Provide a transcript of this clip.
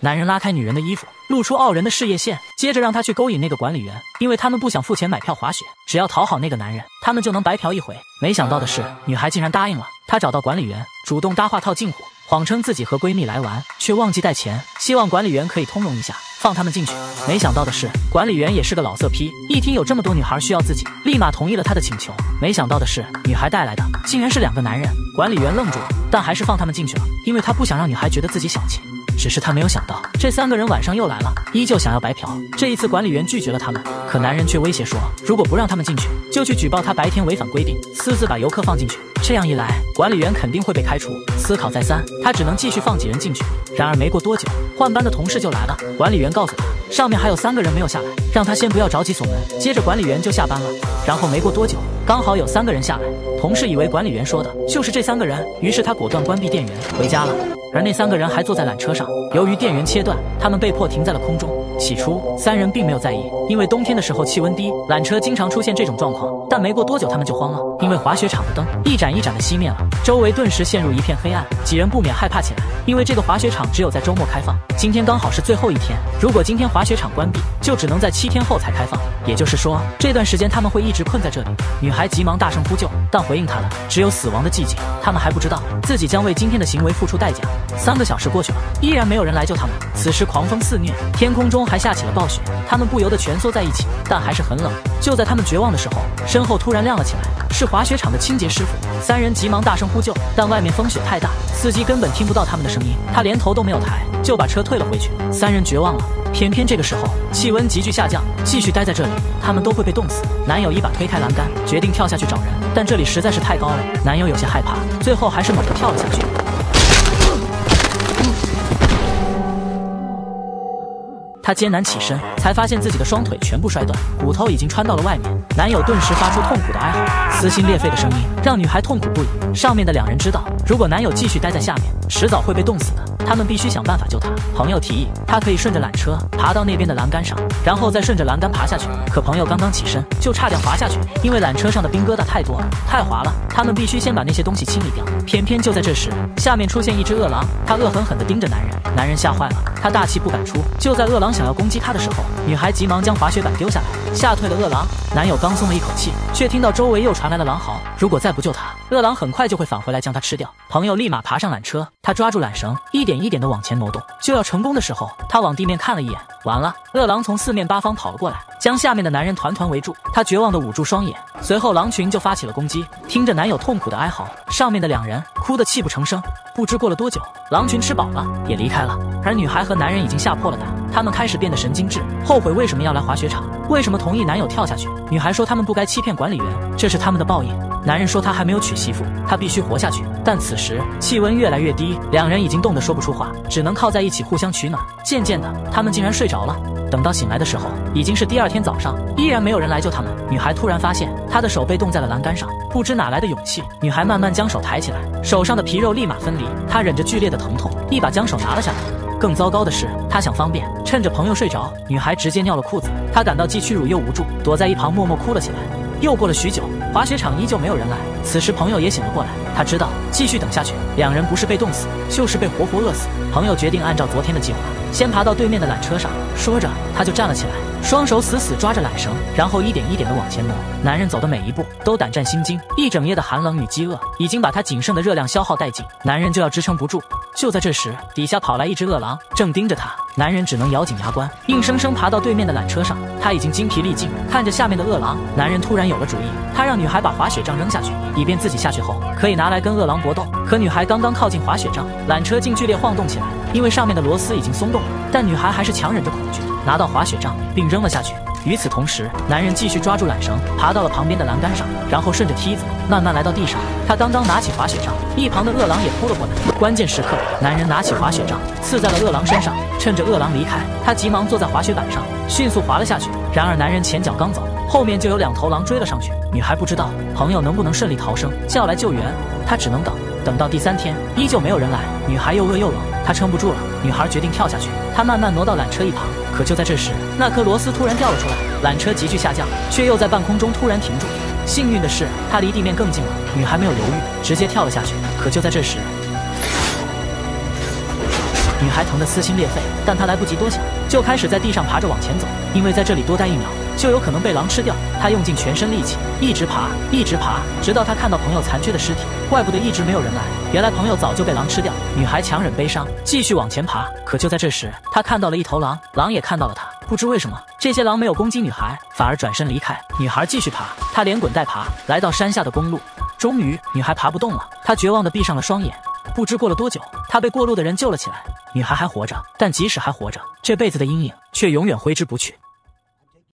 男人拉开女人的衣服，露出傲人的事业线，接着让她去勾引那个管理员，因为他们不想付钱买票滑雪，只要讨好那个男人，他们就能白嫖一回。没想到的是，女孩竟然答应了。她找到管理员，主动搭话套近乎，谎称自己和闺蜜来玩，却忘记带钱，希望管理员可以通融一下，放他们进去。没想到的是，管理员也是个老色批，一听有这么多女孩需要自己，立马同意了他的请求。没想到的是，女孩带来的竟然是2个男人。管理员愣住了，但还是放他们进去了，因为他不想让女孩觉得自己小气。只是他没有想到，这3个人晚上又来了，依旧想要白嫖。这一次管理员拒绝了他们，可男人却威胁说，如果不让他们进去，就去举报他白天违反规定，私自把游客放进去。这样一来，管理员肯定会被开除。思考再三，他只能继续放几人进去。然而没过多久，换班的同事就来了，管理员告诉他，上面还有3个人没有下来，让他先不要着急锁门。接着管理员就下班了。然后没过多久，刚好有3个人下来，同事以为管理员说的就是这3个人，于是他果断关闭电源回家了。而那3个人还坐在缆车上，由于电源切断，他们被迫停在了空中。起初3人并没有在意，因为冬天的时候气温低，缆车经常出现这种状况。但没过多久他们就慌了，因为滑雪场的灯一盏一盏的熄灭了，周围顿时陷入一片黑暗。几人不免害怕起来，因为这个滑雪场只有在周末开放，今天刚好是最后一天，如果今天滑雪场关闭，就只能在7天后才开放，也就是说这段时间他们会一直困在这里。女孩急忙大声呼救，但回应她的只有死亡的寂静。他们还不知道自己将为今天的行为付出代价。3个小时过去了，依然没有人来救他们。此时狂风肆虐，天空中还下起了暴雪，他们不由得蜷缩在一起，但还是很冷。就在他们绝望的时候，身后突然亮了起来，是滑雪场的清洁师傅。3人急忙大声呼救，但外面风雪太大，司机根本听不到他们的声音，他连头都没有抬，就把车退了回去。3人绝望了。偏偏这个时候气温急剧下降，继续待在这里他们都会被冻死。男友一把推开栏杆，决定跳下去找人，但这里实在是太高了，男友有些害怕，最后还是猛地跳了下去。他艰难起身，才发现自己的双腿全部摔断，骨头已经穿到了外面。男友顿时发出痛苦的哀嚎，撕心裂肺的声音让女孩痛苦不已。上面的2人知道，如果男友继续待在下面，迟早会被冻死的，他们必须想办法救他。朋友提议，他可以顺着缆车爬到那边的栏杆上，然后再顺着栏杆爬下去。可朋友刚刚起身，就差点滑下去，因为缆车上的冰疙瘩太多了，太滑了，他们必须先把那些东西清理掉。偏偏就在这时，下面出现一只饿狼，他恶狠狠地盯着男人，男人吓坏了，他大气不敢出。就在饿狼想要攻击他的时候，女孩急忙将滑雪板丢下来，吓退了饿狼。男友刚松了一口气，却听到周围又传来了狼嚎，如果再不救他，饿狼很快就会返回来将他吃掉。朋友立马爬上缆车，他抓住缆绳，一点一点地往前挪动，就要成功的时候，他往地面看了一眼，完了，饿狼从4面8方跑了过来，将下面的男人团团围住。他绝望地捂住双眼，随后狼群就发起了攻击。听着男友痛苦的哀嚎，上面的2人哭得泣不成声。不知过了多久，狼群吃饱了也离开了，而女孩和男人已经吓破了胆，他们开始变得神经质，后悔为什么要来滑雪场，为什么同意男友跳下去。女孩说他们不该欺骗管理员，这是他们的报应。男人说他还没有娶媳妇，他必须活下去。但此时气温越来越低，2人已经冻得说不出话，只能靠在一起互相取暖。渐渐的，他们竟然睡着了。等到醒来的时候，已经是第2天早上，依然没有人来救他们。女孩突然发现她的手被冻在了栏杆上，不知哪来的勇气，女孩慢慢将手抬起来，手上的皮肉立马分离，她忍着剧烈的疼痛，一把将手拿了下来。更糟糕的是，她想方便，趁着朋友睡着，女孩直接尿了裤子。她感到既屈辱又无助，躲在一旁默默哭了起来。又过了许久，滑雪场依旧没有人来。此时朋友也醒了过来，他知道继续等下去，2人不是被冻死，就是被活活饿死。朋友决定按照昨天的计划，先爬到对面的缆车上。说着，他就站了起来，双手死死抓着缆绳，然后一点一点地往前挪。男人走的每一步都胆战心惊，一整夜的寒冷与饥饿已经把他仅剩的热量消耗殆尽，男人就要支撑不住。就在这时，底下跑来一只饿狼，正盯着他。男人只能咬紧牙关，硬生生爬到对面的缆车上。他已经精疲力尽，看着下面的饿狼，男人突然有了主意，他让女孩把滑雪杖扔下去，以便自己下去后可以拿来跟饿狼搏斗。可女孩刚刚靠近滑雪杖，缆车竟剧烈晃动起来，因为上面的螺丝已经松动了，但女孩还是强忍着恐惧，拿到滑雪杖并扔了下去。与此同时，男人继续抓住缆绳，爬到了旁边的栏杆上，然后顺着梯子慢慢来到地上。他刚刚拿起滑雪杖，一旁的饿狼也扑了过来。关键时刻，男人拿起滑雪杖刺在了饿狼身上，趁着饿狼离开，他急忙坐在滑雪板上，迅速滑了下去。然而男人前脚刚走，后面就有2头狼追了上去。女孩不知道朋友能不能顺利逃生，叫来救援，她只能等。等到第3天，依旧没有人来，女孩又饿又冷，她撑不住了，女孩决定跳下去。她慢慢挪到缆车一旁，可就在这时，那颗螺丝突然掉了出来，缆车急剧下降，却又在半空中突然停住。幸运的是，她离地面更近了，女孩没有犹豫，直接跳了下去。可就在这时，女孩疼得撕心裂肺，但她来不及多想，就开始在地上爬着往前走，因为在这里多待1秒就有可能被狼吃掉。她用尽全身力气，一直爬，一直爬，直到她看到朋友残缺的尸体。怪不得一直没有人来，原来朋友早就被狼吃掉。女孩强忍悲伤，继续往前爬。可就在这时，她看到了一头狼，狼也看到了她。不知为什么，这些狼没有攻击女孩，反而转身离开。女孩继续爬，她连滚带爬，来到山下的公路。终于，女孩爬不动了，她绝望地闭上了双眼。不知过了多久，她被过路的人救了起来。女孩还活着，但即使还活着，这辈子的阴影却永远挥之不去。